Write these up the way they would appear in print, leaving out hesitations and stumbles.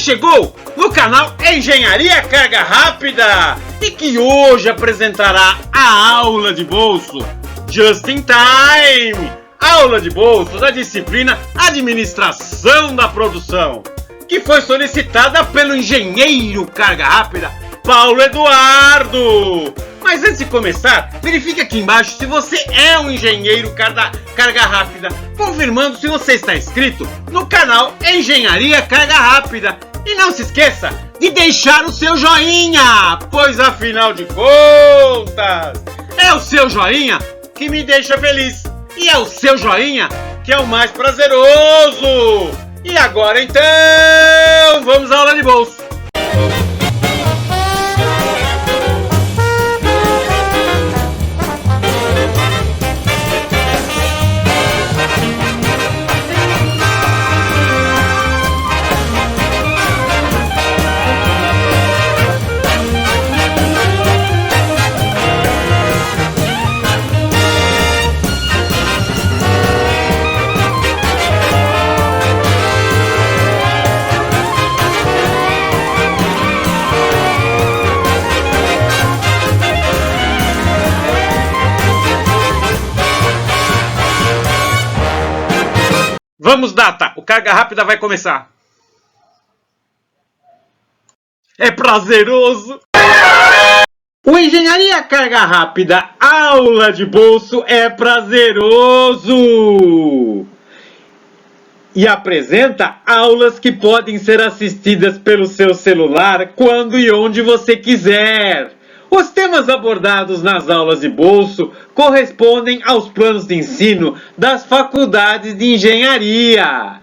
chegou no canal Engenharia Carga Rápida e que hoje apresentará a aula de bolso Just in Time, aula de bolso da disciplina Administração da Produção, que foi solicitada pelo engenheiro Carga Rápida Paulo Eduardo. Mas antes de começar, verifique aqui embaixo se você é um engenheiro Carga Rápida, confirmando se você está inscrito no canal Engenharia Carga Rápida. E não se esqueça de deixar o seu joinha, pois afinal de contas, é o seu joinha que me deixa feliz. E é o seu joinha que é o mais prazeroso. E agora então, vamos à aula de bolso. Vamos, data! O Carga Rápida vai começar. É prazeroso! O Engenharia Carga Rápida, aula de bolso, é prazeroso! E apresenta aulas que podem ser assistidas pelo seu celular quando e onde você quiser. Os temas abordados nas aulas de bolso correspondem aos planos de ensino das faculdades de engenharia.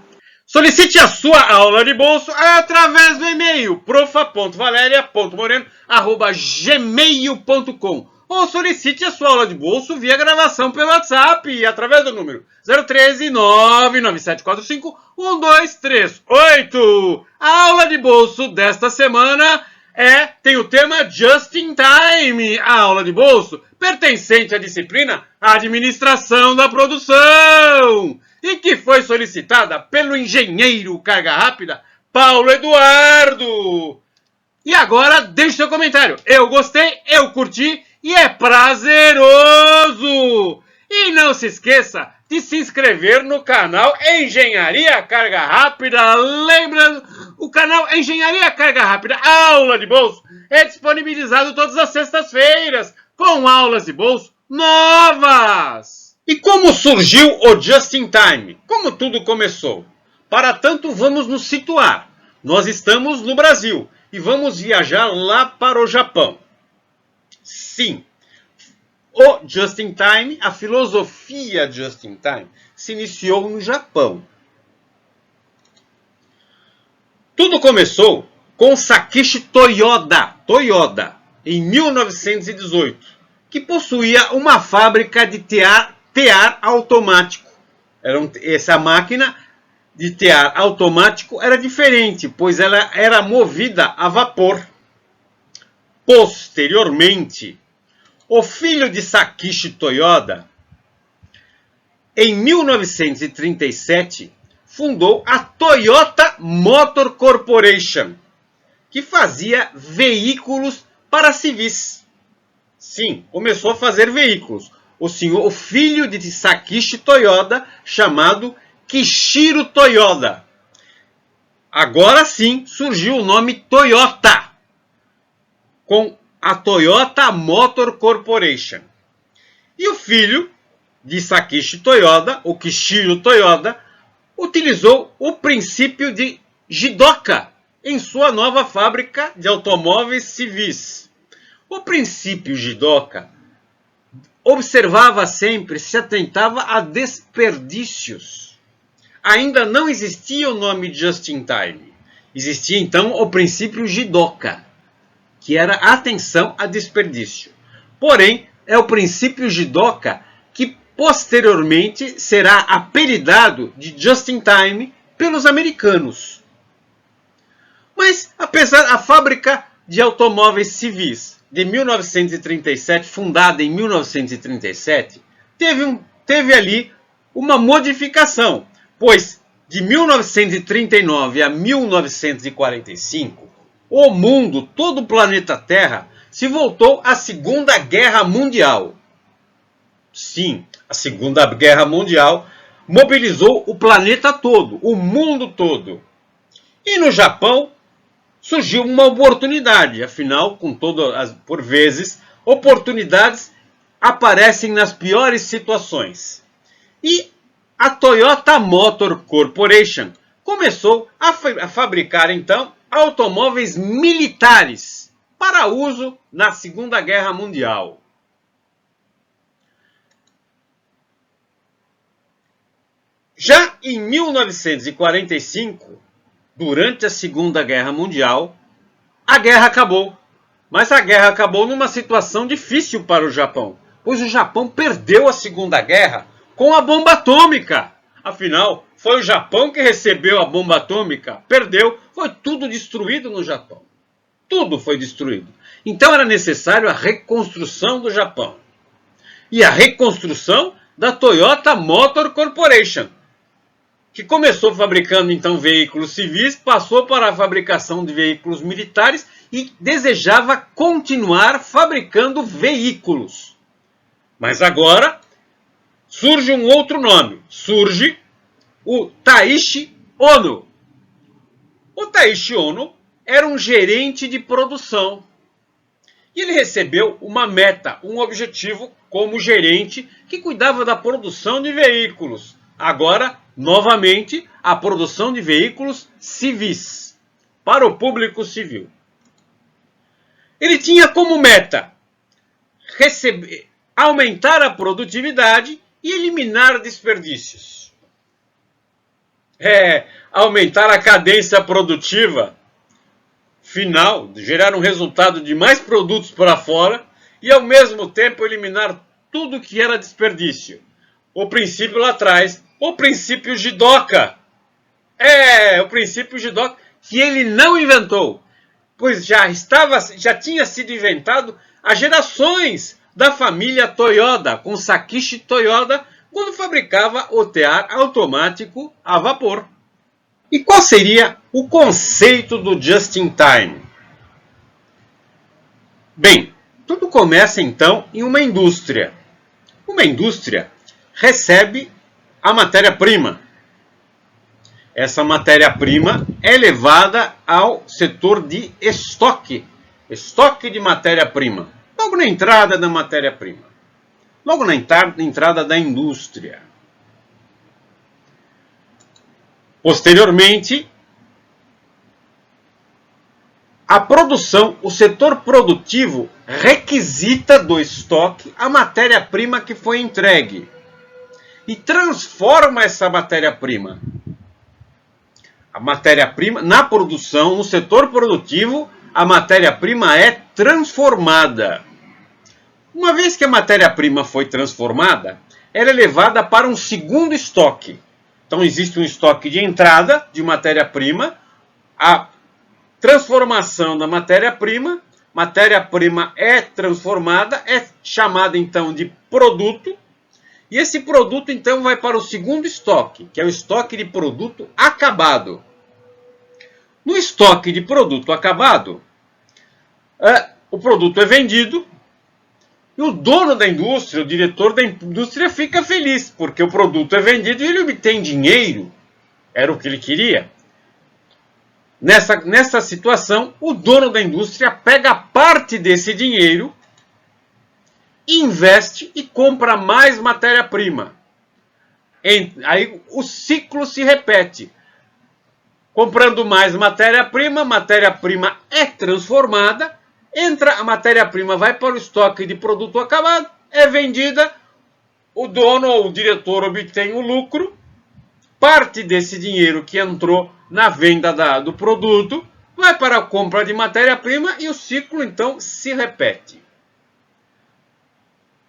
Solicite a sua aula de bolso através do e-mail profa.valeria.moreno@gmail.com ou solicite a sua aula de bolso via gravação pelo WhatsApp através do número 013 99745 1238. A aula de bolso desta semana tem o tema Just in Time, a aula de bolso pertencente à disciplina Administração da Produção e que foi solicitada pelo engenheiro Carga Rápida Paulo Eduardo. E agora deixe seu comentário. Eu gostei, eu curti e é prazeroso. E não se esqueça de se inscrever no canal Engenharia Carga Rápida. Lembrando, o canal Engenharia Carga Rápida, aula de bolso, é disponibilizado todas as sextas-feiras, com aulas de bolso novas. E como surgiu o Just in Time? Como tudo começou? Para tanto, vamos nos situar. Nós estamos no Brasil e vamos viajar lá para o Japão. Sim, o Just in Time, a filosofia Just in Time, se iniciou no Japão. Tudo começou com Sakichi Toyoda, em 1918, que possuía uma fábrica de tear automático. Essa máquina de tear automático era diferente, pois ela era movida a vapor. Posteriormente, o filho de Sakichi Toyoda, em 1937, fundou a Toyota Motor Corporation, que fazia veículos para civis. Sim, começou a fazer veículos. O filho de Sakichi Toyoda, chamado Kishiro Toyoda. Agora sim surgiu o nome Toyota, com a Toyota Motor Corporation. E o filho de Sakichi Toyoda, o Kishiro Toyoda, utilizou o princípio de Jidoka em sua nova fábrica de automóveis civis. O princípio Jidoka observava sempre, se atentava a desperdícios. Ainda não existia o nome Just in Time. Existia então o princípio Jidoka, que era atenção a desperdício. Porém, é o princípio Jidoka que posteriormente será apelidado de Just in Time pelos americanos. Mas, apesar da fábrica de automóveis civis de 1937, fundada em 1937, teve ali uma modificação, pois de 1939 a 1945, o mundo, todo o planeta Terra, se voltou à Segunda Guerra Mundial. Sim, a Segunda Guerra Mundial mobilizou o planeta todo, o mundo todo. E no Japão surgiu uma oportunidade, afinal, por vezes, oportunidades aparecem nas piores situações. E a Toyota Motor Corporation começou a fabricar, então, automóveis militares para uso na Segunda Guerra Mundial. Já em 1945, durante a Segunda Guerra Mundial, a guerra acabou. Mas a guerra acabou numa situação difícil para o Japão, pois o Japão perdeu a Segunda Guerra com a bomba atômica. Afinal, foi o Japão que recebeu a bomba atômica, perdeu, foi tudo destruído no Japão. Tudo foi destruído. Então era necessário a reconstrução do Japão. E a reconstrução da Toyota Motor Corporation, que começou fabricando então veículos civis, passou para a fabricação de veículos militares e desejava continuar fabricando veículos. Mas agora surge um outro nome, surge o Taiichi Ohno. O Taiichi Ohno era um gerente de produção. E ele recebeu uma meta, um objetivo como gerente que cuidava da produção de veículos. Agora, novamente, a produção de veículos civis, para o público civil. Ele tinha como meta aumentar a produtividade e eliminar desperdícios. Aumentar a cadência produtiva final, gerar um resultado de mais produtos para fora e, ao mesmo tempo, eliminar tudo que era desperdício. O princípio lá atrás, o princípio Jidoka. O princípio Jidoka que ele não inventou, pois já tinha sido inventado há gerações da família Toyota, com Sakichi Toyoda, quando fabricava o tear automático a vapor. E qual seria o conceito do Just in Time? Bem, tudo começa então em uma indústria. Uma indústria recebe a matéria-prima. Essa matéria-prima é levada ao setor de estoque de matéria-prima, logo na entrada da matéria-prima, logo na entrada da indústria. Posteriormente, a produção, o setor produtivo requisita do estoque a matéria-prima que foi entregue e transforma essa matéria-prima. A matéria-prima, na produção, no setor produtivo, a matéria-prima é transformada. Uma vez que a matéria-prima foi transformada, ela é levada para um segundo estoque. Então, existe um estoque de entrada de matéria-prima, a transformação da matéria-prima é transformada, é chamada então de produto, e esse produto então vai para o segundo estoque, que é o estoque de produto acabado. No estoque de produto acabado, o produto é vendido, e o dono da indústria, o diretor da indústria, fica feliz, porque o produto é vendido e ele obtém dinheiro. Era o que ele queria. Nessa situação, o dono da indústria pega parte desse dinheiro, investe e compra mais matéria-prima. Aí o ciclo se repete. Comprando mais matéria-prima é transformada, a matéria-prima vai para o estoque de produto acabado, é vendida, o dono ou o diretor obtém o lucro, parte desse dinheiro que entrou na venda do produto vai para a compra de matéria-prima e o ciclo então se repete.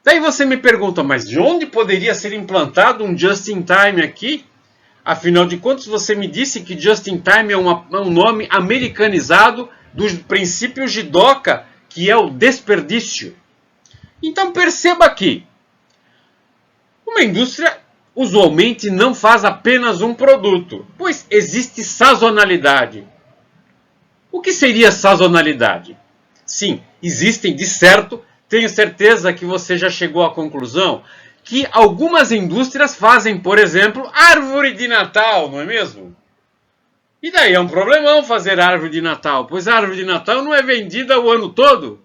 Daí você me pergunta, mas de onde poderia ser implantado um Just in Time aqui? Afinal de contas, você me disse que Just in Time é um nome americanizado dos princípios Jidoka, que é o desperdício. Então perceba aqui, uma indústria usualmente não faz apenas um produto, pois existe sazonalidade. O que seria sazonalidade? Sim, existem, de certo, tenho certeza que você já chegou à conclusão que algumas indústrias fazem, por exemplo, árvore de Natal, não é mesmo? E daí é um problemão fazer árvore de Natal, pois a árvore de Natal não é vendida o ano todo.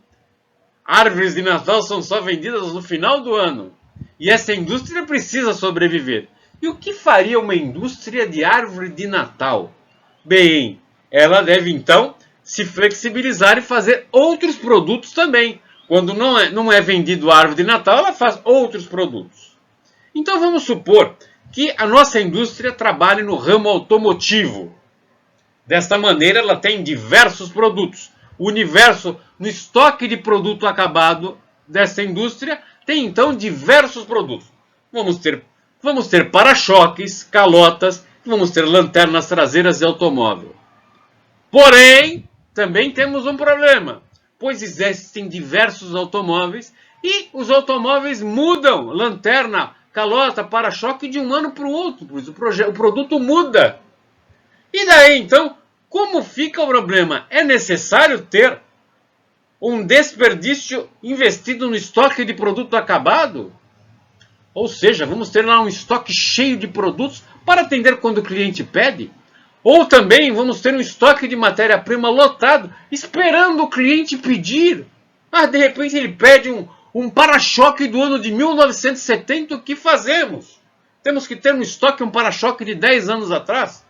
Árvores de Natal são só vendidas no final do ano. E essa indústria precisa sobreviver. E o que faria uma indústria de árvore de Natal? Bem, ela deve então se flexibilizar e fazer outros produtos também. Quando não é vendido árvore de Natal, ela faz outros produtos. Então vamos supor que a nossa indústria trabalhe no ramo automotivo. Desta maneira, ela tem diversos produtos. O universo, no estoque de produto acabado dessa indústria, tem então diversos produtos. Vamos ter para-choques, calotas, vamos ter lanternas traseiras de automóvel. Porém, também temos um problema, pois existem diversos automóveis e os automóveis mudam, lanterna, calota, para-choque de um ano para o outro, pois o produto muda. E daí, então, como fica o problema? É necessário ter um desperdício investido no estoque de produto acabado? Ou seja, vamos ter lá um estoque cheio de produtos para atender quando o cliente pede? Ou também vamos ter um estoque de matéria-prima lotado, esperando o cliente pedir? De repente ele pede um para-choque do ano de 1970, o que fazemos? Temos que ter no estoque um para-choque de 10 anos atrás?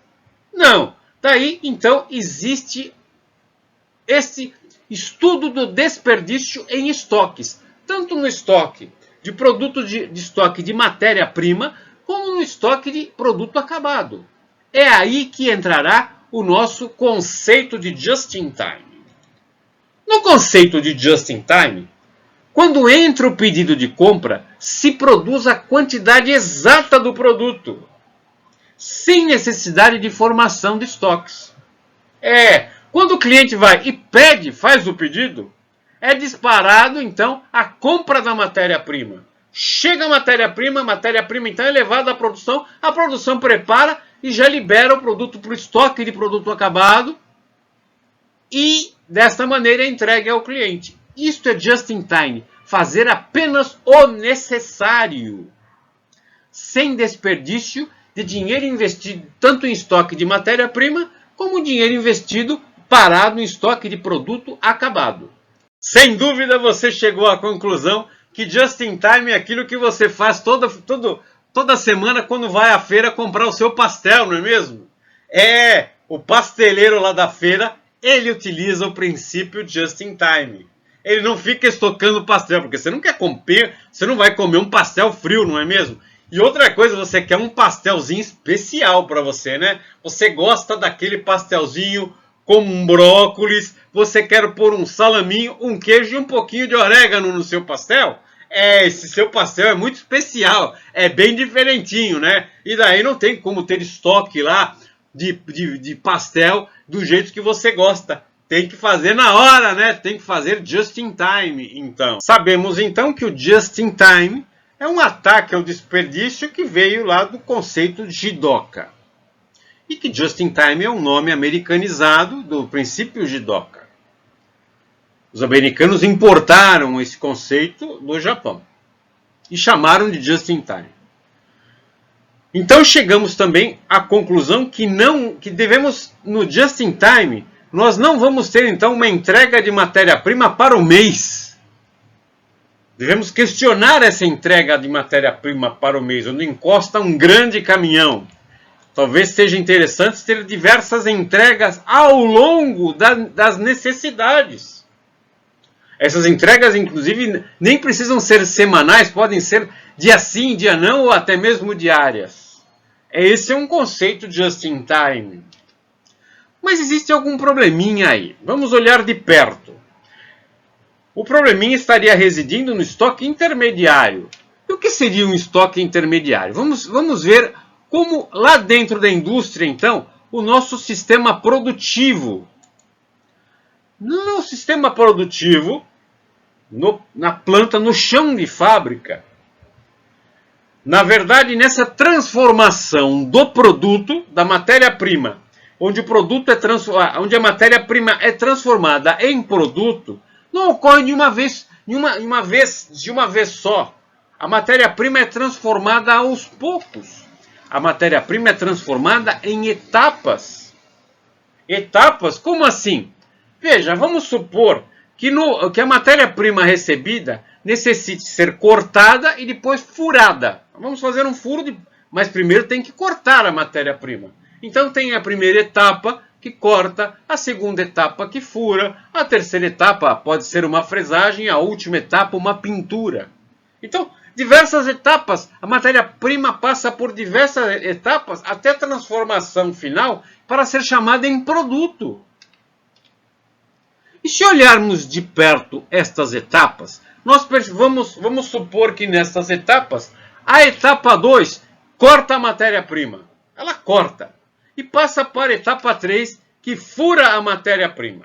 Não. Daí, então, existe esse estudo do desperdício em estoques. Tanto no estoque de produto de estoque de matéria-prima, como no estoque de produto acabado. É aí que entrará o nosso conceito de just-in-time. No conceito de just-in-time, quando entra o pedido de compra, se produz a quantidade exata do produto, sem necessidade de formação de estoques. Quando o cliente vai e pede, faz o pedido, é disparado então a compra da matéria-prima. Chega a matéria-prima então é levada à produção, a produção prepara e já libera o produto para o estoque de produto acabado e desta maneira é entregue ao cliente. Isto é just in time, fazer apenas o necessário, sem desperdício de dinheiro investido tanto em estoque de matéria-prima como dinheiro investido parado em estoque de produto acabado. Sem dúvida você chegou à conclusão que just in time é aquilo que você faz toda semana quando vai à feira comprar o seu pastel, não é mesmo? O pasteleiro lá da feira, ele utiliza o princípio just in time. Ele não fica estocando pastel, porque você não quer comer, você não vai comer um pastel frio, não é mesmo? E outra coisa, você quer um pastelzinho especial para você, né? Você gosta daquele pastelzinho com um brócolis, você quer pôr um salaminho, um queijo e um pouquinho de orégano no seu pastel? Esse seu pastel é muito especial, é bem diferentinho, né? E daí não tem como ter estoque lá de pastel do jeito que você gosta. Tem que fazer na hora, né? Tem que fazer just in time, então. Sabemos então que o just in time é um ataque ao desperdício que veio lá do conceito Jidoka. E que just in time é um nome americanizado do princípio Jidoka. Os americanos importaram esse conceito do Japão e chamaram de just in time. Então chegamos também à conclusão que devemos, no just in time, nós não vamos ter então uma entrega de matéria-prima para o mês. Devemos questionar essa entrega de matéria-prima para o mês, onde encosta um grande caminhão. Talvez seja interessante ter diversas entregas ao longo das necessidades. Essas entregas, inclusive, nem precisam ser semanais, podem ser dia sim, dia não, ou até mesmo diárias. Esse é um conceito just in time. Mas existe algum probleminha aí. Vamos olhar de perto. O probleminha estaria residindo no estoque intermediário. E o que seria um estoque intermediário? Vamos ver como lá dentro da indústria, então, o nosso sistema produtivo. No sistema produtivo, na planta, no chão de fábrica, Na verdade, nessa transformação do produto, da matéria-prima, onde onde a matéria-prima é transformada em produto, não ocorre de uma vez só. A matéria-prima é transformada aos poucos. A matéria-prima é transformada em etapas. Etapas? Como assim? Veja, vamos supor que a matéria-prima recebida necessite ser cortada e depois furada. Vamos fazer um furo, mas primeiro tem que cortar a matéria-prima. Então tem a primeira etapa que corta, a segunda etapa que fura, a terceira etapa pode ser uma fresagem, a última etapa uma pintura. Então, diversas etapas, a matéria-prima passa por diversas etapas até a transformação final para ser chamada em produto. E se olharmos de perto estas etapas, nós vamos supor que nessas etapas, a etapa 2 corta a matéria-prima. Ela corta. E passa para a etapa 3, que fura a matéria-prima.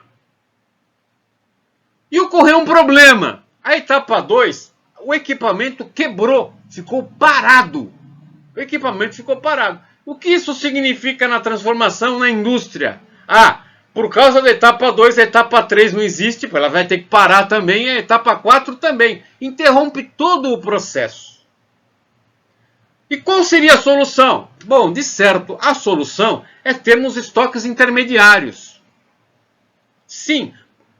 E ocorreu um problema. A etapa 2, o equipamento quebrou, ficou parado. O equipamento ficou parado. O que isso significa na transformação na indústria? Por causa da etapa 2, a etapa 3 não existe, ela vai ter que parar também, a etapa 4 também. Interrompe todo o processo. E qual seria a solução? Bom, de certo, a solução é termos estoques intermediários. Sim,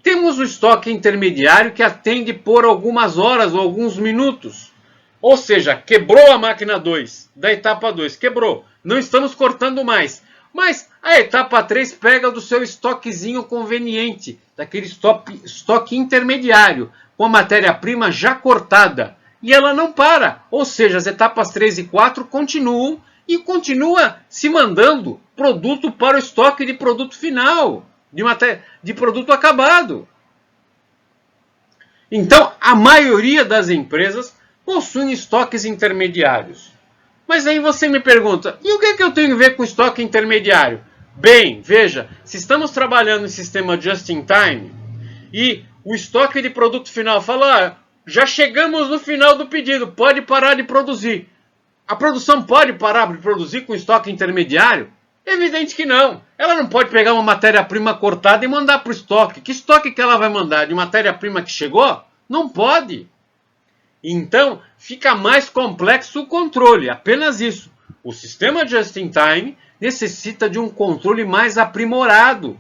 temos o estoque intermediário que atende por algumas horas ou alguns minutos. Ou seja, quebrou a máquina 2, da etapa 2, quebrou. Não estamos cortando mais. Mas a etapa 3 pega do seu estoquezinho conveniente, daquele estoque intermediário, com a matéria-prima já cortada. E ela não para, ou seja, as etapas 3 e 4 continuam e continua se mandando produto para o estoque de produto final, de produto acabado. Então, a maioria das empresas possuem estoques intermediários. Mas aí você me pergunta, e o que eu tenho a ver com estoque intermediário? Bem, veja, se estamos trabalhando em sistema just-in-time e o estoque de produto final fala, já chegamos no final do pedido, pode parar de produzir. A produção pode parar de produzir com estoque intermediário? Evidente que não. Ela não pode pegar uma matéria-prima cortada e mandar para o estoque. Que estoque que ela vai mandar? De matéria-prima que chegou? Não pode. Então, fica mais complexo o controle, apenas isso. O sistema just-in-time necessita de um controle mais aprimorado.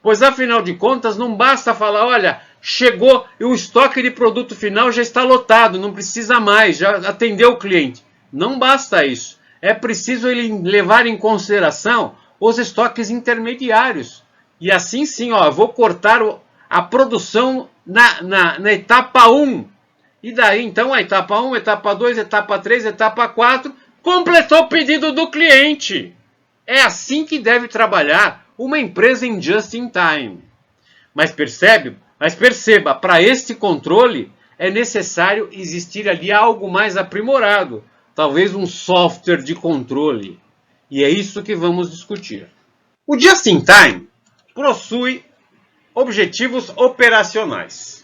Pois, afinal de contas, não basta falar, olha, chegou e o estoque de produto final já está lotado, não precisa mais, já atendeu o cliente. Não basta isso. É preciso ele levar em consideração os estoques intermediários. E assim sim, eu vou cortar a produção na etapa 1. E daí, então, a etapa 1, etapa 2, etapa 3, etapa 4, completou o pedido do cliente. É assim que deve trabalhar uma empresa em just-in-time. Mas perceba, para este controle é necessário existir ali algo mais aprimorado. Talvez um software de controle. E é isso que vamos discutir. O just-in-time possui objetivos operacionais.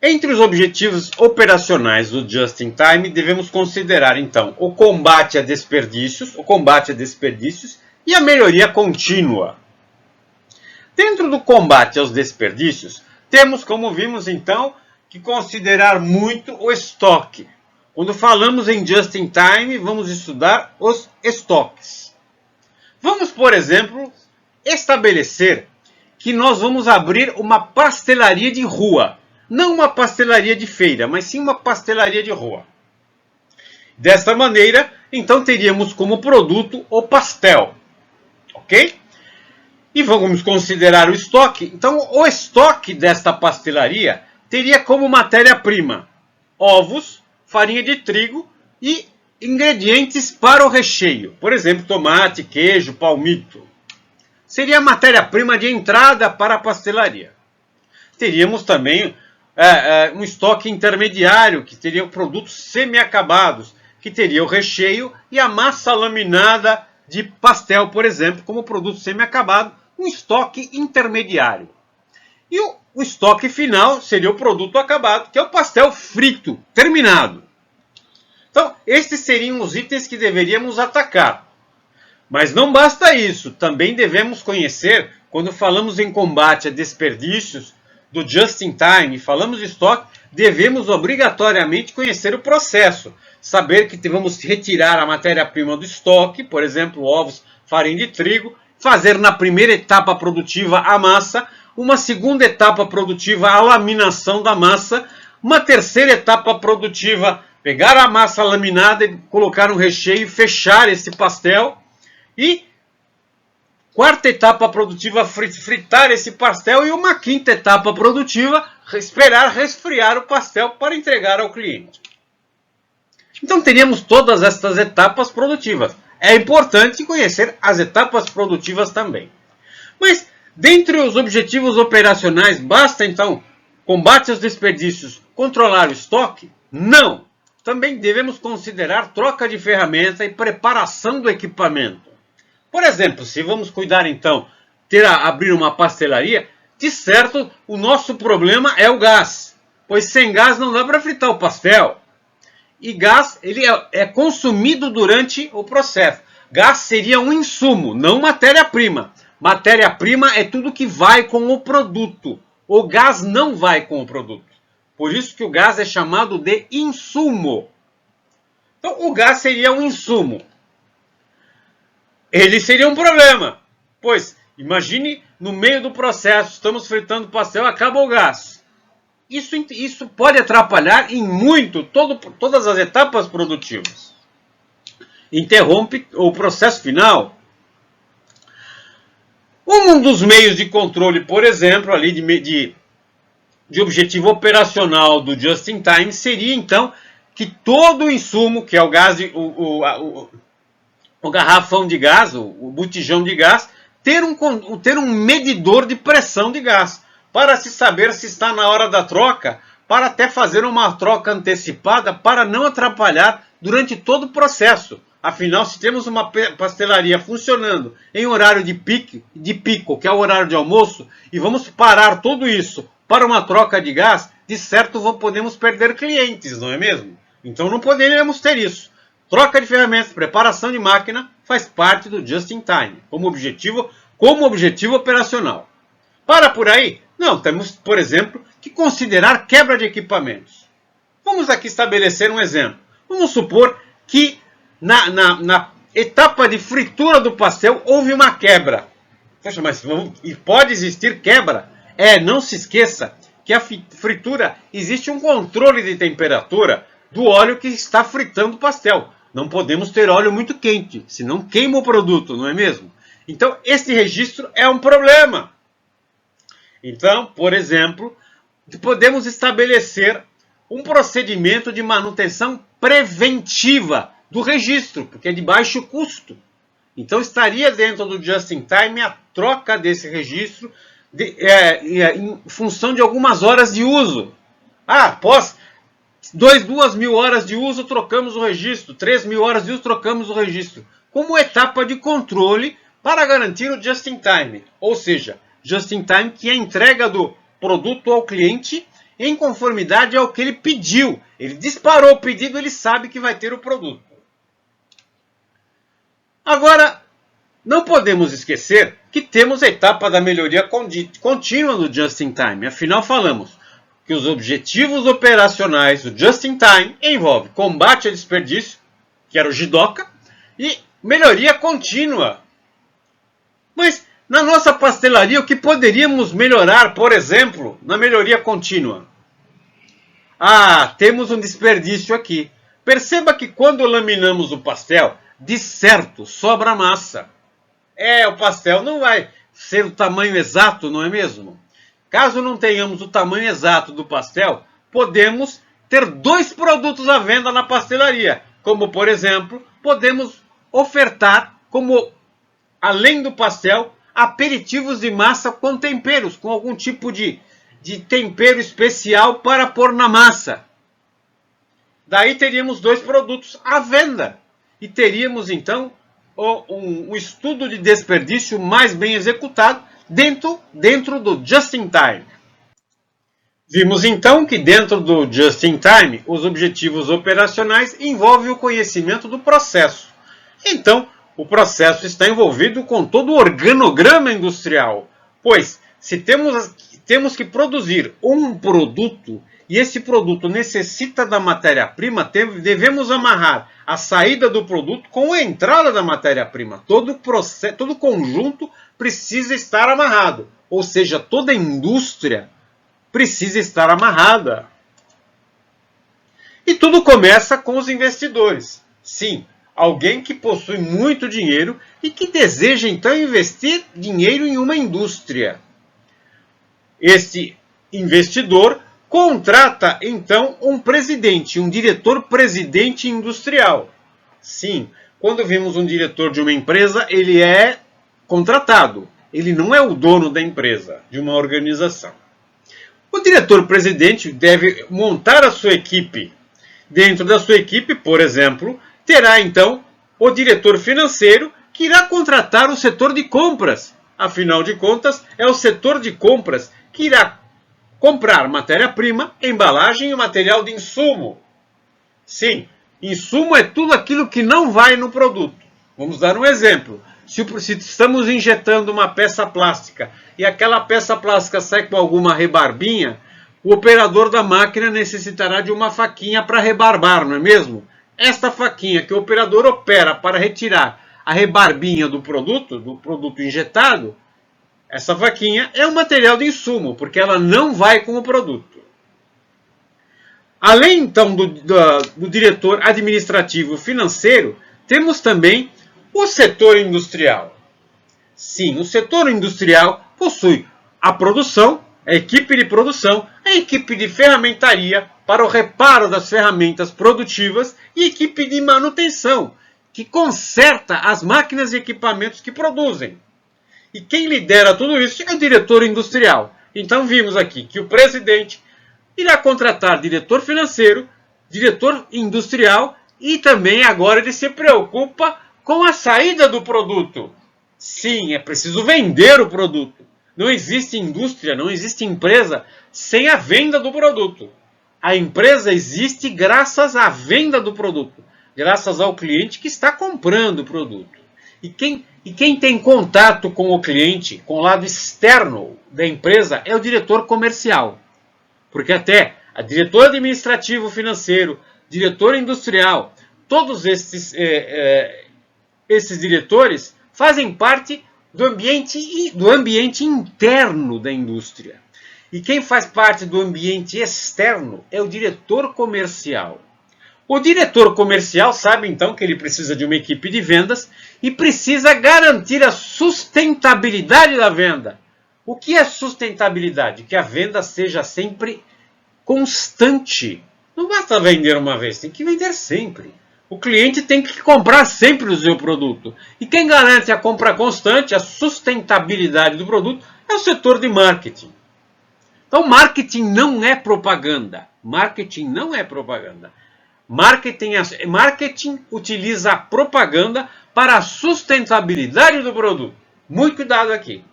Entre os objetivos operacionais do just-in-time, devemos considerar, então, o combate a desperdícios e a melhoria contínua. Dentro do combate aos desperdícios, temos, como vimos, então, que considerar muito o estoque. Quando falamos em just-in-time, vamos estudar os estoques. Vamos, por exemplo, estabelecer que nós vamos abrir uma pastelaria de rua. Não uma pastelaria de feira, mas sim uma pastelaria de rua. Desta maneira, então teríamos como produto o pastel. Ok? E vamos considerar o estoque. Então, o estoque desta pastelaria teria como matéria-prima ovos, farinha de trigo e ingredientes para o recheio. Por exemplo, tomate, queijo, palmito. Seria a matéria-prima de entrada para a pastelaria. Teríamos também um estoque intermediário, que teria produtos semi-acabados, que teria o recheio e a massa laminada de pastel, por exemplo, como produto semi-acabado, um estoque intermediário. E o estoque final seria o produto acabado, que é o pastel frito, terminado. Então, estes seriam os itens que deveríamos atacar. Mas não basta isso, também devemos conhecer, quando falamos em combate a desperdícios do just-in-time, falamos de estoque, devemos obrigatoriamente conhecer o processo. Saber que vamos retirar a matéria-prima do estoque, por exemplo, ovos, farinha de trigo, fazer na primeira etapa produtiva a massa, uma segunda etapa produtiva a laminação da massa, uma terceira etapa produtiva pegar a massa laminada e colocar um recheio e fechar esse pastel, e quarta etapa produtiva fritar esse pastel, e uma quinta etapa produtiva esperar resfriar o pastel para entregar ao cliente. Então teríamos todas estas etapas produtivas. É importante conhecer as etapas produtivas também. Mas, dentre os objetivos operacionais, basta então combate aos desperdícios, controlar o estoque? Não! Também devemos considerar troca de ferramenta e preparação do equipamento. Por exemplo, se vamos cuidar então, abrir uma pastelaria, de certo o nosso problema é o gás. Pois sem gás não dá para fritar o pastel. E gás ele é consumido durante o processo. Gás seria um insumo, não matéria-prima. Matéria-prima é tudo que vai com o produto. O gás não vai com o produto. Por isso que o gás é chamado de insumo. Então o gás seria um insumo. Ele seria um problema. Pois, imagine no meio do processo, estamos fritando pastel, acaba o gás. Isso pode atrapalhar em muito todas as etapas produtivas. Interrompe o processo final. Um dos meios de controle, por exemplo, ali de objetivo operacional do just-in-time seria então que todo o insumo, que é o gás, o garrafão de gás, o botijão de gás, ter um medidor de pressão de gás, para se saber se está na hora da troca, para até fazer uma troca antecipada, para não atrapalhar durante todo o processo. Afinal, se temos uma pastelaria funcionando em horário de pico, que é o horário de almoço, e vamos parar tudo isso para uma troca de gás, de certo podemos perder clientes, não é mesmo? Então não poderíamos ter isso. Troca de ferramentas, preparação de máquina faz parte do just-in-time, como objetivo operacional. Para por aí? Não, temos, por exemplo, que considerar quebra de equipamentos. Vamos aqui estabelecer um exemplo. Vamos supor que na etapa de fritura do pastel houve uma quebra. Poxa, mas pode existir quebra? Não se esqueça que a fritura existe um controle de temperatura do óleo que está fritando o pastel. Não podemos ter óleo muito quente, senão queima o produto, não é mesmo? Então, esse registro é um problema. Então, por exemplo, podemos estabelecer um procedimento de manutenção preventiva do registro, porque é de baixo custo. Então, estaria dentro do just-in-time a troca desse registro em função de algumas horas de uso. Após 2.000 horas de uso, trocamos o registro. 3.000 horas de uso, trocamos o registro. Como etapa de controle para garantir o just-in-time. Ou seja, just-in-time que é a entrega do produto ao cliente em conformidade ao que ele pediu. Ele disparou o pedido, ele sabe que vai ter o produto. Agora, não podemos esquecer que temos a etapa da melhoria contínua do just-in-time. Afinal, falamos que os objetivos operacionais do just-in-time envolvem combate ao desperdício, que era o JIDOCA, e melhoria contínua. Mas na nossa pastelaria, o que poderíamos melhorar, por exemplo, na melhoria contínua? Temos um desperdício aqui. Perceba que quando laminamos o pastel, de certo, sobra massa. O pastel não vai ser o tamanho exato, não é mesmo? Caso não tenhamos o tamanho exato do pastel, podemos ter 2 produtos à venda na pastelaria. Como, por exemplo, podemos ofertar, além do pastel, aperitivos de massa com temperos, com algum tipo de tempero especial para pôr na massa. Daí teríamos 2 produtos à venda. E teríamos, então, um estudo de desperdício mais bem executado dentro do just-in-time. Vimos então que dentro do Just-in-Time, os objetivos operacionais envolvem o conhecimento do processo. Então, o processo está envolvido com todo o organograma industrial, pois se temos que produzir um produto e esse produto necessita da matéria-prima, devemos amarrar a saída do produto com a entrada da matéria-prima. Todo conjunto precisa estar amarrado, ou seja, toda a indústria precisa estar amarrada. E tudo começa com os investidores. Sim, alguém que possui muito dinheiro e que deseja então investir dinheiro em uma indústria. Este investidor contrata então um presidente, um diretor-presidente industrial. Sim, quando vimos um diretor de uma empresa, ele é contratado. Ele não é o dono da empresa, de uma organização. O diretor-presidente deve montar a sua equipe. Dentro da sua equipe, por exemplo, terá então o diretor financeiro que irá contratar o setor de compras. Afinal de contas, é o setor de compras que irá comprar matéria-prima, embalagem e material de insumo. Sim, insumo é tudo aquilo que não vai no produto. Vamos dar um exemplo. Se estamos injetando uma peça plástica e aquela peça plástica sai com alguma rebarbinha, o operador da máquina necessitará de uma faquinha para rebarbar, não é mesmo? Esta faquinha que o operador opera para retirar a rebarbinha do produto injetado, essa faquinha é um material de insumo, porque ela não vai com o produto. Além, então, do diretor administrativo financeiro, temos também o setor industrial. Sim, o setor industrial possui a produção, a equipe de produção, a equipe de ferramentaria para o reparo das ferramentas produtivas e equipe de manutenção, que conserta as máquinas e equipamentos que produzem. E quem lidera tudo isso é o diretor industrial. Então vimos aqui que o presidente irá contratar diretor financeiro, diretor industrial e também agora ele se preocupa com a saída do produto. Sim, é preciso vender o produto. Não existe indústria, não existe empresa sem a venda do produto. A empresa existe graças à venda do produto, graças ao cliente que está comprando o produto. E quem tem contato com o cliente, com o lado externo da empresa, é o diretor comercial. Porque até a diretor administrativo financeiro, diretor industrial, todos esses diretores fazem parte do ambiente interno da indústria. E quem faz parte do ambiente externo é o diretor comercial. O diretor comercial sabe então que ele precisa de uma equipe de vendas e precisa garantir a sustentabilidade da venda. O que é sustentabilidade? Que a venda seja sempre constante. Não basta vender uma vez, tem que vender sempre. O cliente tem que comprar sempre o seu produto. E quem garante a compra constante, a sustentabilidade do produto, é o setor de marketing. Então, marketing não é propaganda. Marketing não é propaganda. Marketing utiliza a propaganda para a sustentabilidade do produto. Muito cuidado aqui.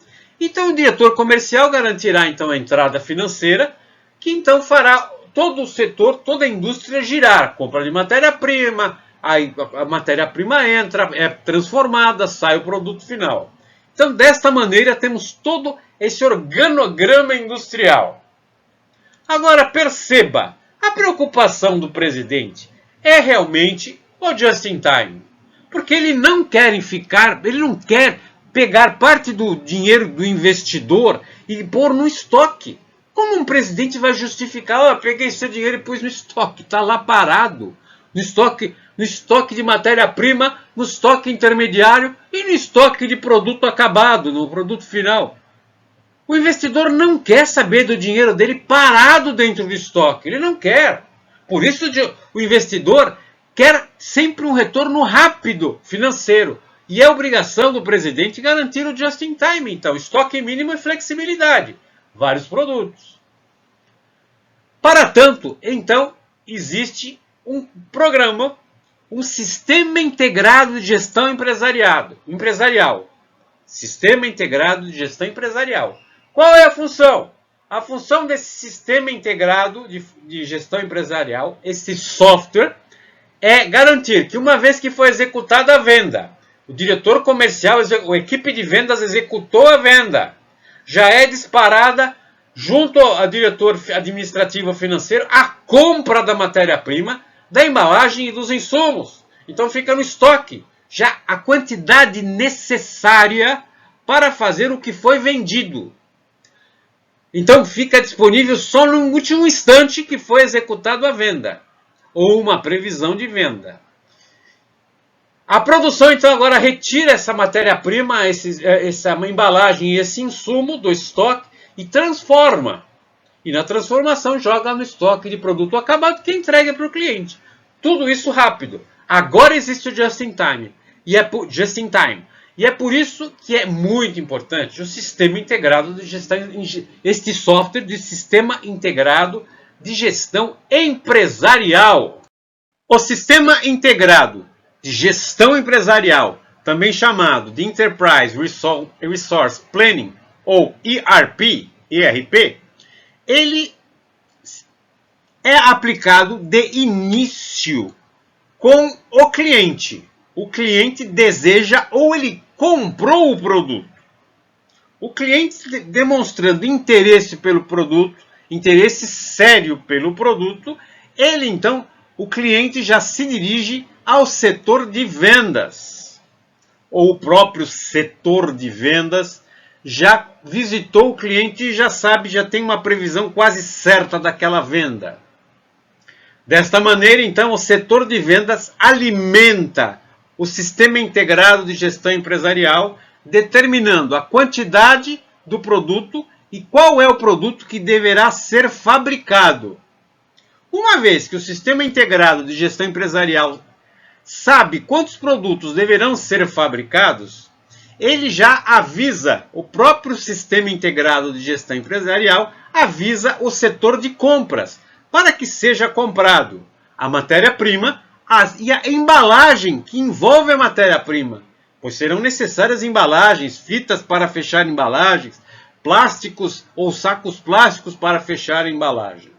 Então, o diretor comercial garantirá então a entrada financeira, que então fará todo o setor, toda a indústria girar. Compra de matéria-prima, a matéria-prima entra, é transformada, sai o produto final. Então, desta maneira, temos todo esse organograma industrial. Agora, perceba, a preocupação do presidente é realmente o just-in-time. Porque ele não quer pegar parte do dinheiro do investidor e pôr no estoque. Como um presidente vai justificar? Peguei seu dinheiro e pus no estoque, está lá parado. No estoque de matéria-prima, no estoque intermediário e no estoque de produto acabado, no produto final. O investidor não quer saber do dinheiro dele parado dentro do estoque. Ele não quer. Por isso o investidor quer sempre um retorno rápido financeiro. E é obrigação do presidente garantir o just-in-time. Então, estoque mínimo e flexibilidade. Vários produtos. Para tanto, então, existe um programa, um sistema integrado de gestão empresarial. Sistema integrado de gestão empresarial. Qual é a função? A função desse sistema integrado de gestão empresarial, esse software, é garantir que uma vez que foi executada a venda, o diretor comercial, a equipe de vendas executou a venda, já é disparada junto ao diretor administrativo financeiro a compra da matéria-prima, da embalagem e dos insumos. Então fica no estoque já a quantidade necessária para fazer o que foi vendido. Então fica disponível só no último instante que foi executado a venda, ou uma previsão de venda. A produção então agora retira essa matéria-prima, essa embalagem e esse insumo do estoque e transforma. E na transformação joga no estoque de produto acabado que entrega para o cliente. Tudo isso rápido. Agora existe o just in time. E é por isso que é muito importante o sistema integrado de gestão, este software de sistema integrado de gestão empresarial. O sistema integrado de gestão empresarial, também chamado de Enterprise Resource Planning ou ERP, ele é aplicado de início com o cliente. O cliente deseja ou ele comprou o produto. O cliente demonstrando interesse pelo produto, interesse sério pelo produto, o cliente já se dirige ao setor de vendas. Ou o próprio setor de vendas já visitou o cliente e já sabe, já tem uma previsão quase certa daquela venda. Desta maneira, então, o setor de vendas alimenta o sistema integrado de gestão empresarial, determinando a quantidade do produto e qual é o produto que deverá ser fabricado. Uma vez que o sistema integrado de gestão empresarial sabe quantos produtos deverão ser fabricados, ele já avisa, o próprio sistema integrado de gestão empresarial avisa o setor de compras para que seja comprado a matéria-prima e a embalagem que envolve a matéria-prima, pois serão necessárias embalagens, fitas para fechar embalagens, plásticos ou sacos plásticos para fechar a embalagem.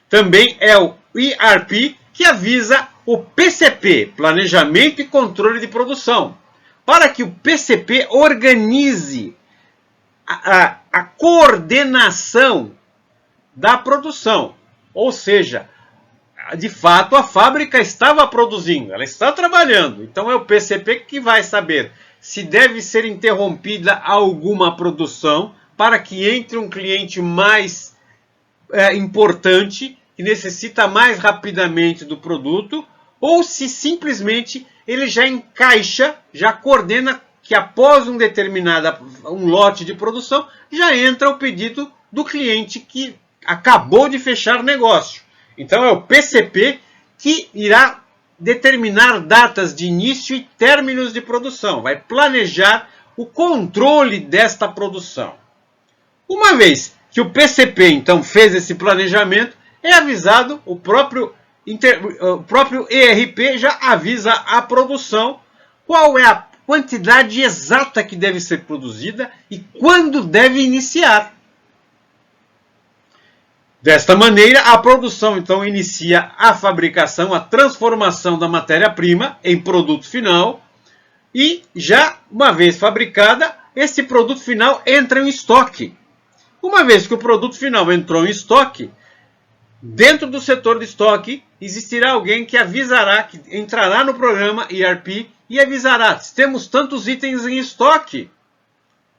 Também é o ERP que avisa o PCP, Planejamento e Controle de Produção, para que o PCP organize a coordenação da produção, ou seja, de fato a fábrica estava produzindo, ela está trabalhando, então é o PCP que vai saber se deve ser interrompida alguma produção para que entre um cliente mais importante, que necessita mais rapidamente do produto, ou se simplesmente ele já encaixa, já coordena que após um lote de produção, já entra o pedido do cliente que acabou de fechar negócio. Então é o PCP que irá determinar datas de início e términos de produção, vai planejar o controle desta produção. Uma vez que o PCP então fez esse planejamento, é avisado, o próprio ERP já avisa a produção qual é a quantidade exata que deve ser produzida e quando deve iniciar. Desta maneira, a produção então inicia a fabricação, a transformação da matéria-prima em produto final e já uma vez fabricada, esse produto final entra em estoque. Uma vez que o produto final entrou em estoque, dentro do setor de estoque existirá alguém que avisará, que entrará no programa ERP e avisará: temos tantos itens em estoque,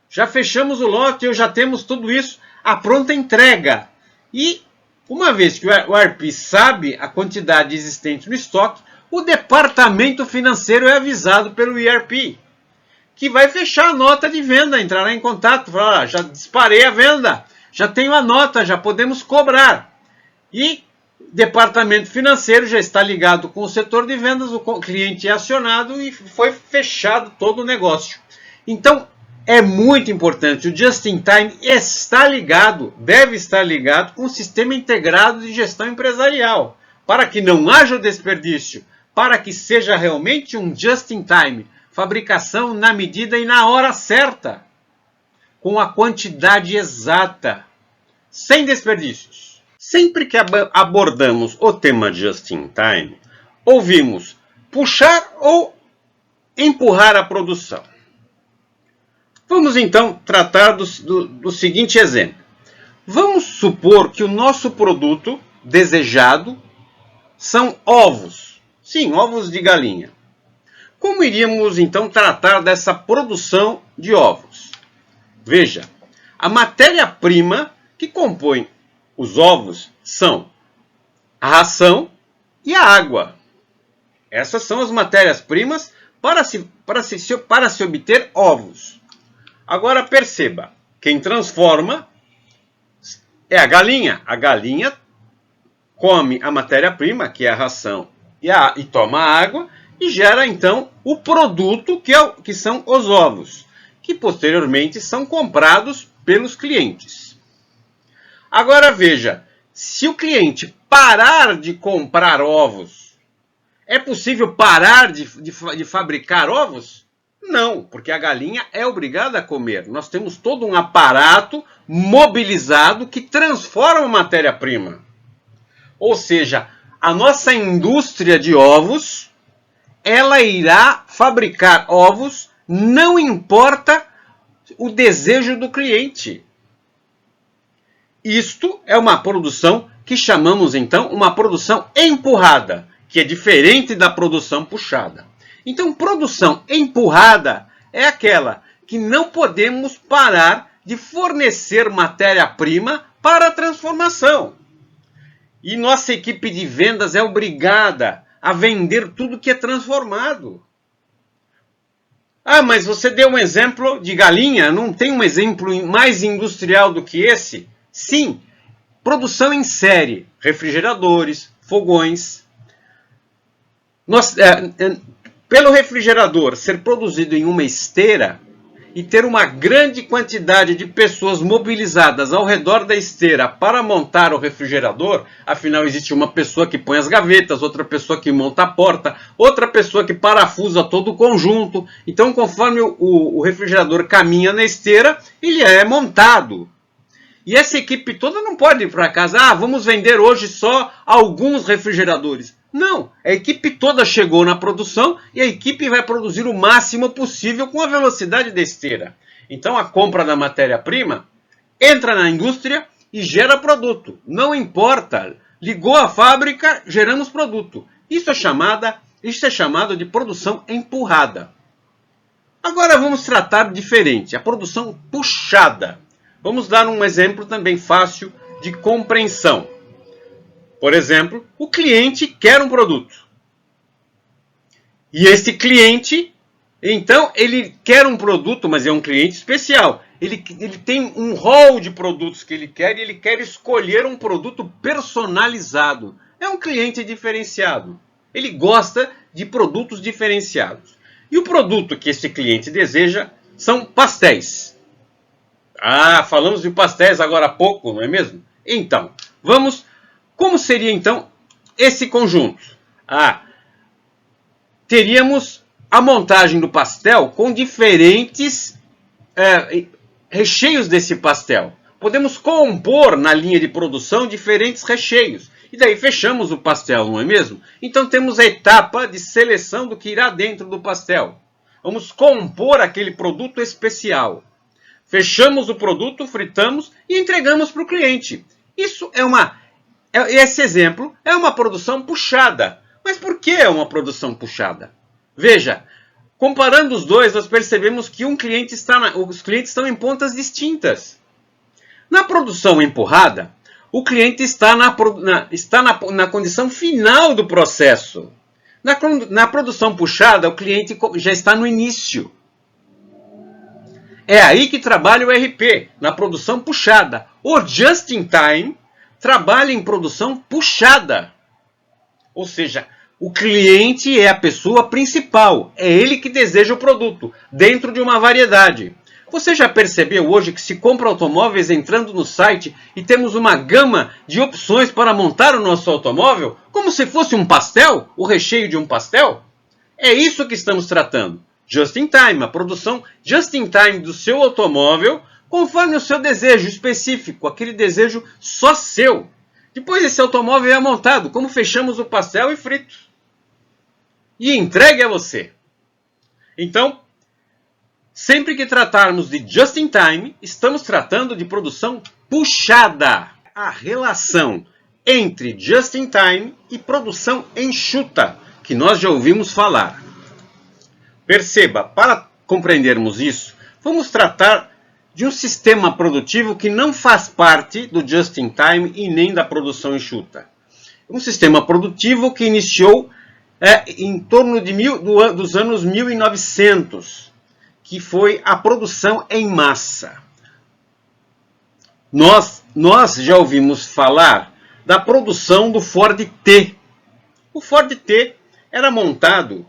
já fechamos o lote, já temos tudo isso, a pronta entrega. E uma vez que o ERP sabe a quantidade existente no estoque, o departamento financeiro é avisado pelo ERP, que vai fechar a nota de venda, entrará em contato, falar: já disparei a venda, já tenho a nota, já podemos cobrar. E o departamento financeiro já está ligado com o setor de vendas, o cliente é acionado e foi fechado todo o negócio. Então, é muito importante, o Just in Time está ligado, deve estar ligado com o sistema integrado de gestão empresarial, para que não haja desperdício, para que seja realmente um Just in Time, fabricação na medida e na hora certa. com a quantidade exata, sem desperdícios. Sempre que abordamos o tema Just in Time, ouvimos puxar ou empurrar a produção. Vamos então tratar do seguinte exemplo. Vamos supor que o nosso produto desejado são ovos. Sim, ovos de galinha. Como iríamos então tratar dessa produção de ovos? Veja, a matéria-prima que compõe os ovos são a ração e a água. Essas são as matérias-primas para se obter ovos. Agora perceba, quem transforma é a galinha. A galinha come a matéria-prima, que é a ração, e toma água, e gera então o produto que são os ovos, que posteriormente são comprados pelos clientes. Agora veja, se o cliente parar de comprar ovos, é possível parar de fabricar ovos? Não, porque a galinha é obrigada a comer. Nós temos todo um aparato mobilizado que transforma a matéria-prima. Ou seja, a nossa indústria de ovos, ela irá fabricar ovos, não importa o desejo do cliente. Isto é uma produção que chamamos então uma produção empurrada, que é diferente da produção puxada. Então, produção empurrada é aquela que não podemos parar de fornecer matéria-prima para a transformação. E nossa equipe de vendas é obrigada a vender tudo que é transformado. Ah, mas você deu um exemplo de galinha, não tem um exemplo mais industrial do que esse? Sim, produção em série, refrigeradores, fogões. Pelo refrigerador ser produzido em uma esteira e ter uma grande quantidade de pessoas mobilizadas ao redor da esteira para montar o refrigerador, afinal existe uma pessoa que põe as gavetas, outra pessoa que monta a porta, outra pessoa que parafusa todo o conjunto. Então, conforme o refrigerador caminha na esteira, ele é montado. E essa equipe toda não pode ir para casa, vamos vender hoje só alguns refrigeradores. Não, a equipe toda chegou na produção e a equipe vai produzir o máximo possível com a velocidade da esteira. Então a compra da matéria-prima entra na indústria e gera produto. Não importa, ligou a fábrica, geramos produto. Isso é chamado de produção empurrada. Agora vamos tratar diferente, a produção puxada. Vamos dar um exemplo também fácil de compreensão. Por exemplo, o cliente quer um produto. E esse cliente, então, ele quer um produto, mas é um cliente especial. Ele tem um rol de produtos que ele quer e ele quer escolher um produto personalizado. É um cliente diferenciado. Ele gosta de produtos diferenciados. E o produto que esse cliente deseja são pastéis. Falamos de pastéis agora há pouco, não é mesmo? Então, como seria então esse conjunto? Teríamos a montagem do pastel com diferentes recheios desse pastel. Podemos compor na linha de produção diferentes recheios. E daí fechamos o pastel, não é mesmo? Então temos a etapa de seleção do que irá dentro do pastel. Vamos compor aquele produto especial. Fechamos o produto, fritamos e entregamos para o cliente. Esse exemplo é uma produção puxada. Mas por que é uma produção puxada? Veja, comparando os dois, nós percebemos que os clientes estão em pontas distintas. Na produção empurrada, o cliente está na condição final do processo. Na produção puxada, o cliente já está no início. É aí que trabalha o RP, na produção puxada. O Just in Time trabalha em produção puxada. Ou seja, o cliente é a pessoa principal. É ele que deseja o produto, dentro de uma variedade. Você já percebeu hoje que se compra automóveis entrando no site e temos uma gama de opções para montar o nosso automóvel? Como se fosse um pastel, o recheio de um pastel? É isso que estamos tratando. Just in Time, a produção Just in Time do seu automóvel conforme o seu desejo específico, aquele desejo só seu. Depois esse automóvel é montado, como fechamos o pastel e frito, e entregue a você. Então, sempre que tratarmos de just in time, estamos tratando de produção puxada. A relação entre just in time e produção enxuta, que nós já ouvimos falar. Perceba, para compreendermos isso, vamos tratar de um sistema produtivo que não faz parte do just in time e nem da produção enxuta. Um sistema produtivo que iniciou em torno dos anos 1900, que foi a produção em massa. Nós já ouvimos falar da produção do Ford T. O Ford T era montado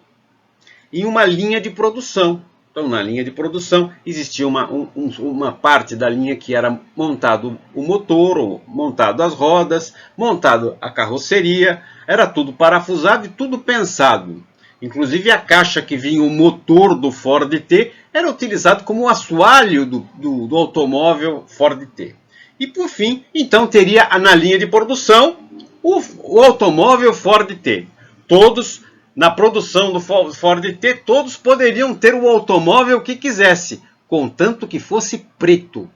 em uma linha de produção. Então, na linha de produção, existia uma parte da linha que era montado o motor, ou montado as rodas, montado a carroceria, era tudo parafusado e tudo pensado. Inclusive, a caixa que vinha o motor do Ford T era utilizado como assoalho do automóvel Ford T. E, por fim, então, teria na linha de produção o automóvel Ford T. Todos, na produção do Ford T, todos poderiam ter o automóvel que quisesse, contanto que fosse preto.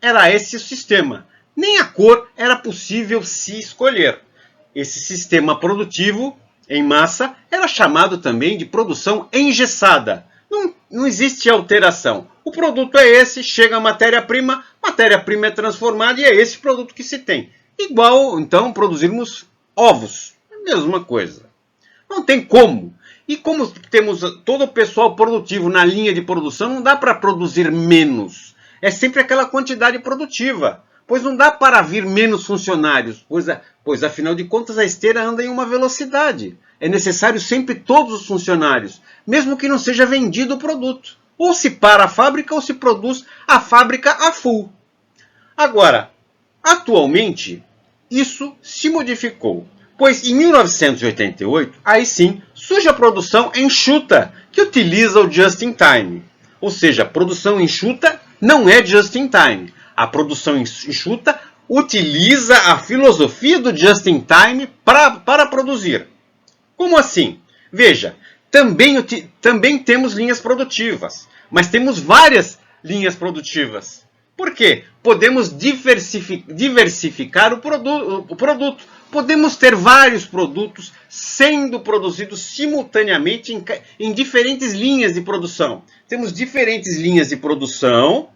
Era esse o sistema. Nem a cor era possível se escolher. Esse sistema produtivo em massa era chamado também de produção engessada. Não existe alteração. O produto é esse, chega a matéria-prima é transformada e é esse produto que se tem. Igual, então, produzirmos ovos. A mesma coisa. Não tem como. E como temos todo o pessoal produtivo na linha de produção, não dá para produzir menos. É sempre aquela quantidade produtiva. Pois não dá para vir menos funcionários. Pois afinal de contas, a esteira anda em uma velocidade. É necessário sempre todos os funcionários, mesmo que não seja vendido o produto. Ou se para a fábrica, ou se produz a fábrica a full. Agora, atualmente, isso se modificou. Pois em 1988, aí sim, surge a produção enxuta, que utiliza o just in time. Ou seja, a produção enxuta não é just in time. A produção enxuta utiliza a filosofia do just in time para produzir. Como assim? Veja, também temos linhas produtivas, mas temos várias linhas produtivas. Por quê? Podemos diversificar o produto. Podemos ter vários produtos sendo produzidos simultaneamente em diferentes linhas de produção. Temos diferentes linhas de produção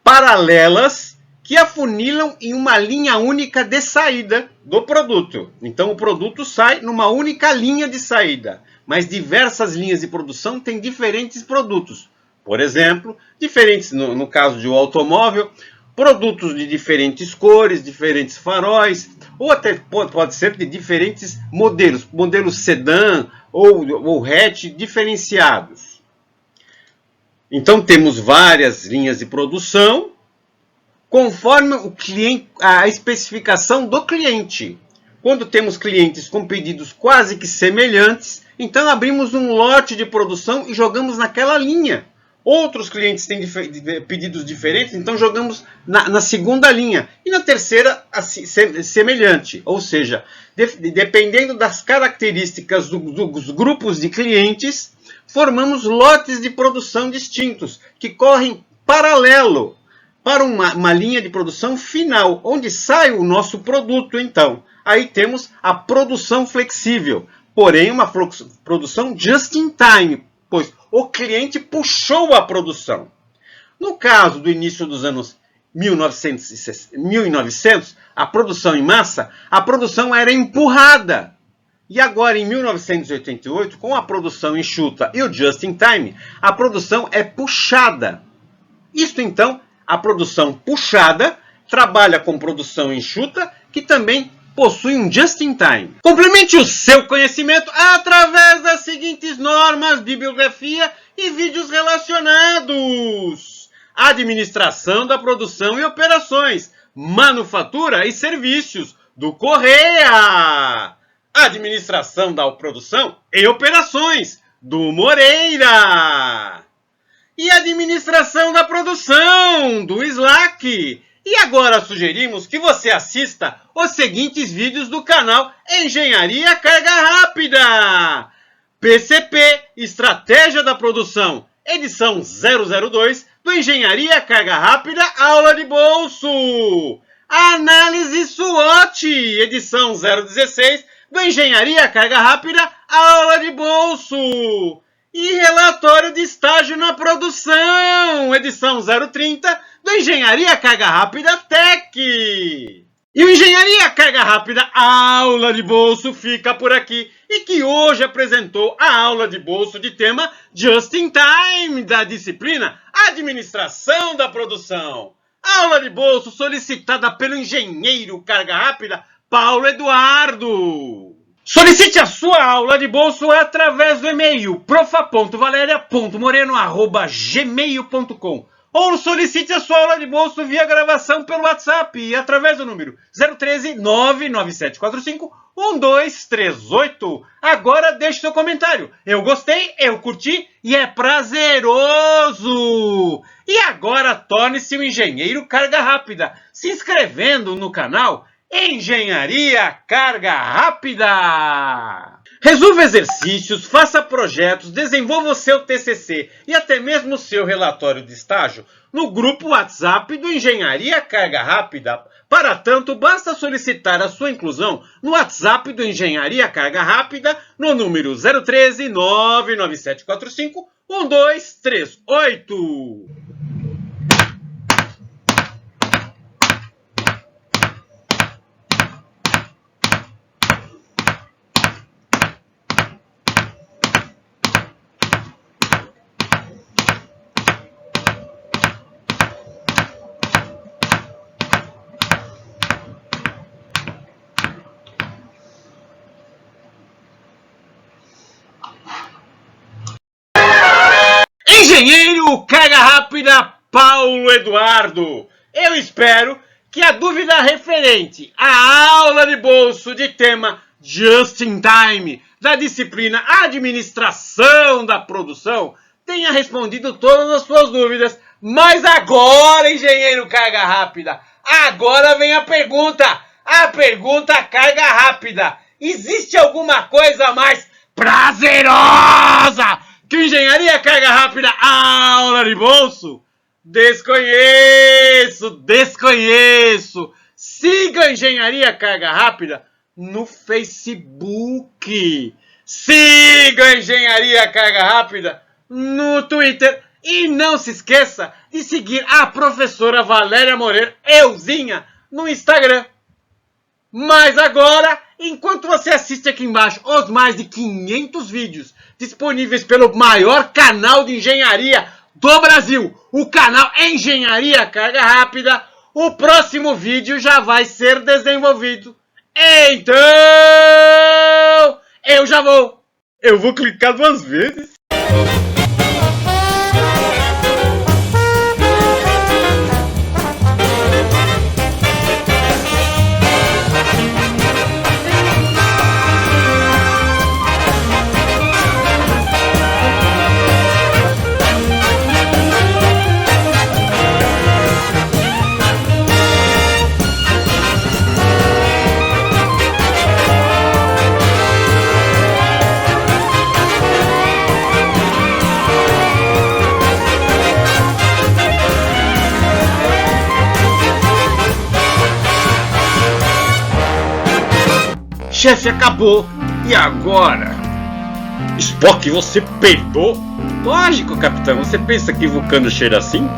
paralelas que afunilam em uma linha única de saída do produto. Então, o produto sai numa única linha de saída, mas diversas linhas de produção têm diferentes produtos. Por exemplo, diferentes, no caso de um automóvel, produtos de diferentes cores, diferentes faróis, ou até pode ser de diferentes modelos sedã ou hatch diferenciados. Então, temos várias linhas de produção, conforme a especificação do cliente. Quando temos clientes com pedidos quase que semelhantes, então abrimos um lote de produção e jogamos naquela linha. Outros clientes têm pedidos diferentes, então jogamos na segunda linha. E na terceira, semelhante. Ou seja, dependendo das características dos grupos de clientes, formamos lotes de produção distintos, que correm paralelo para uma linha de produção final, onde sai o nosso produto, então. Aí temos a produção flexível, porém uma produção just in time, pois o cliente puxou a produção. No caso do início dos anos 1900, a produção em massa, a produção era empurrada. E agora, em 1988, com a produção enxuta e o just in time, a produção é puxada. Isto, então, a produção puxada trabalha com produção enxuta, que também possui um just in time. Complemente o seu conhecimento através das seguintes normas, bibliografia e vídeos relacionados: administração da produção e operações, manufatura e serviços do Correia, administração da produção e operações do Moreira. e administração da produção do Slack. E agora sugerimos que você assista os seguintes vídeos do canal Engenharia Carga Rápida. PCP, Estratégia da Produção, edição 002 do Engenharia Carga Rápida, aula de bolso. Análise SWOT, edição 016 do Engenharia Carga Rápida, aula de bolso. E relatório de estágio na produção, edição 030 do Engenharia Carga Rápida Tech. E o Engenharia Carga Rápida Aula de Bolso fica por aqui e que hoje apresentou a aula de bolso de tema Just in Time da disciplina Administração da Produção. Aula de bolso solicitada pelo engenheiro Carga Rápida Paulo Eduardo. Solicite a sua aula de bolso através do e-mail profa.valeria.moreno@gmail.com ou solicite a sua aula de bolso via gravação pelo WhatsApp através do número 013 99745 1238. Agora deixe seu comentário. Eu gostei, eu curti e é prazeroso. E agora torne-se um engenheiro Carga Rápida, se inscrevendo no canal Engenharia Carga Rápida. Resolva exercícios, faça projetos, desenvolva o seu TCC e até mesmo o seu relatório de estágio no grupo WhatsApp do Engenharia Carga Rápida. Para tanto, basta solicitar a sua inclusão no WhatsApp do Engenharia Carga Rápida no número 013 99745 1238. Engenheiro Carga Rápida Paulo Eduardo. Eu espero que a dúvida referente à aula de bolso de tema Just in Time da disciplina Administração da Produção tenha respondido todas as suas dúvidas. Mas agora, engenheiro Carga Rápida, agora vem a pergunta Carga Rápida. Existe alguma coisa mais prazerosa que Engenharia Carga Rápida Aula de Bolso? Desconheço. Siga a Engenharia Carga Rápida no Facebook. Siga a Engenharia Carga Rápida no Twitter. E não se esqueça de seguir a professora Valéria Moreira, Euzinha, no Instagram. Mas agora, enquanto você assiste aqui embaixo os mais de 500 vídeos disponíveis pelo maior canal de engenharia do Brasil, o canal Engenharia Carga Rápida, o próximo vídeo já vai ser desenvolvido. Então, eu já vou. Eu vou clicar 2 vezes. Chefe, acabou. E agora? Spock, você peidou? Lógico, capitão. Você pensa que Vulcano cheira assim?